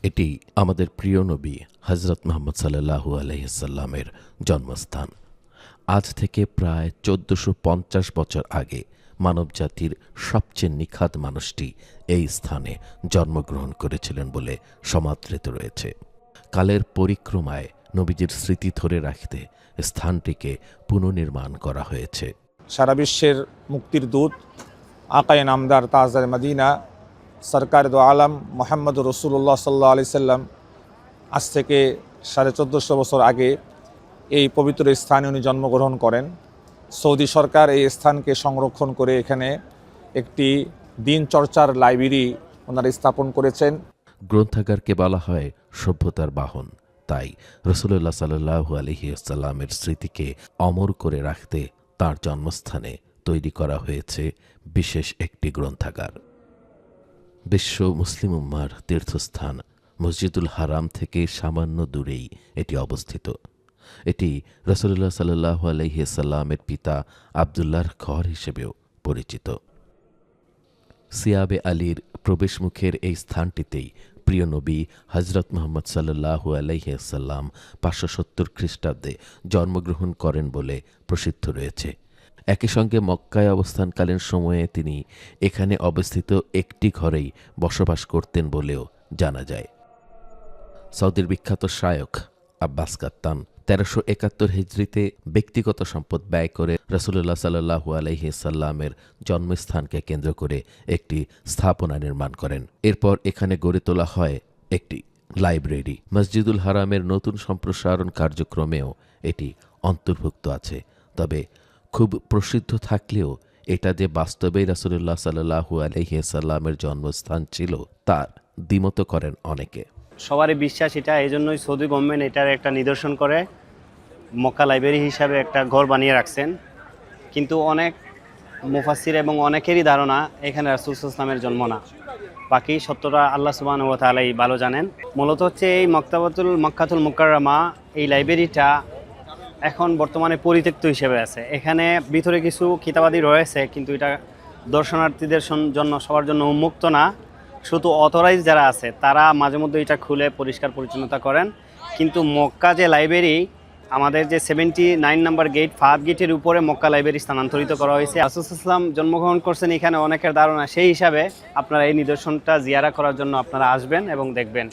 এটি আমাদের প্রিয় নবী হযরত মুহাম্মদ সাল্লাল্লাহু আলাইহি সাল্লামের জন্মস্থান। আজ থেকে প্রায় ১৪৫০ বছর আগে মানবজাতির সবচেয়ে নিখাদ মানুষটি এই স্থানে জন্মগ্রহণ করেছিলেন বলে সমাদৃত রয়েছে। কালের পরিক্রমায় নবীজির স্মৃতি ধরে রাখতে স্থানটিকে পুনর্নির্মাণ করা হয়েছে। সারা বিশ্বের মুক্তির দূত আকায়ে নামদার তাজদার মদিনা সরকার দো আলম মোহাম্মদ রসুল্লাহ সাল্লাহ আলি সাল্লাম আজ থেকে ১৪৫০ বছর আগে এই পবিত্র স্থানে উনি জন্মগ্রহণ করেন। সৌদি সরকার এই স্থানকে সংরক্ষণ করে এখানে একটি দিনচর্চার লাইব্রেরি ওনারা স্থাপন করেছেন। গ্রন্থাগারকে বলা হয় সভ্যতার বাহন, তাই রাসূলুল্লাহ সাল্লাল্লাহু আলাইহি ওয়াসাল্লামের স্মৃতিকে অমর করে রাখতে তাঁর জন্মস্থানে তৈরি করা হয়েছে বিশেষ একটি গ্রন্থাগার। বিশ্ব মুসলিম উম্মাহর তীর্থস্থান মসজিদুল হারাম থেকে সামান্য দূরেই এটি অবস্থিত। এটি রাসূলুল্লাহ সাল্লাল্লাহু আলাইহি ওয়াসাল্লামের পিতা আব্দুল্লাহর ঘর হিসেবেও পরিচিত। সিয়াবে আলীর প্রবেশমুখের এই স্থানটিতেই প্রিয় নবী হযরত মুহাম্মদ সাল্লাল্লাহু আলাইহি ওয়াসাল্লাম ৫৭০ খ্রিস্টাব্দে জন্মগ্রহণ করেন বলে প্রসিদ্ধ রয়েছে। একই সঙ্গে মক্কায় অবস্থানকালীন সময়ে তিনি এখানে অবস্থিত একটি ঘরেই বসবাস করতেন বলেও জানা যায়। সৌদির বিখ্যাত শায়খ আব্বাস কাত্তান ১৩৭১ হিজরিতে ব্যক্তিগত সম্পদ ব্যয় করে রাসূলুল্লাহ সাল্লাল্লাহু আলাইহি সাল্লামের জন্মস্থানকে কেন্দ্র করে একটি স্থাপনা নির্মাণ করেন। এরপর এখানে গড়ে তোলা হয় একটি লাইব্রেরি। মসজিদুল হারামের নতুন সম্প্রসারণ কার্যক্রমেও এটি অন্তর্ভুক্ত আছে। তবে খুব প্রসিদ্ধ থাকলেও এটা যে বাস্তবেই রাসূলুল্লাহ সাল্লাল্লাহু আলাইহি সাল্লামের জন্মস্থান ছিল তার দ্বিমত করেন অনেকে। সবারই বিশ্বাস এটা, এই জন্যই সৌদি গভর্নমেন্ট এটার একটা নিদর্শন করে মক্কা লাইব্রেরি হিসাবে একটা ঘর বানিয়ে রাখছেন। কিন্তু অনেক মুফাসসির এবং অনেকেরই ধারণা এখানে রাসূল সাল্লাল্লাহু আলাইহি ওয়াসাল্লামের জন্ম না। বাকি সত্যটা আল্লাহ সুবহানাহু ওয়া তাআলাই ভালো জানেন। মূলত হচ্ছে এই মক্কাতুল মুকাররমা এই লাইব্রেরিটা এখন বর্তমানে পরিত্যক্ত হিসেবে আছে। এখানে ভিতরে কিছু কিতাবাদি রয়েছে, কিন্তু এটা দর্শনার্থীদের জন্য সবার জন্য উন্মুক্ত না। শুধু অথরাইজ যারা আছে তারা মাঝে মধ্যে এটা খুলে পরিষ্কার পরিচ্ছন্নতা করেন। কিন্তু মক্কা যে লাইব্রেরি, আমাদের যে 79 নম্বর গেট ফাহাদ গেটের উপরে মক্কা লাইব্রেরি স্থানান্তরিত করা হয়েছে। রাসূল সাল্লাল্লাহু আলাইহি ওয়াসাল্লাম জন্মগ্রহণ করছেন এখানে অনেকের ধারণা, সেই হিসাবে আপনারা এই নিদর্শনটা জিয়ারা করার জন্য আপনারা আসবেন এবং দেখবেন।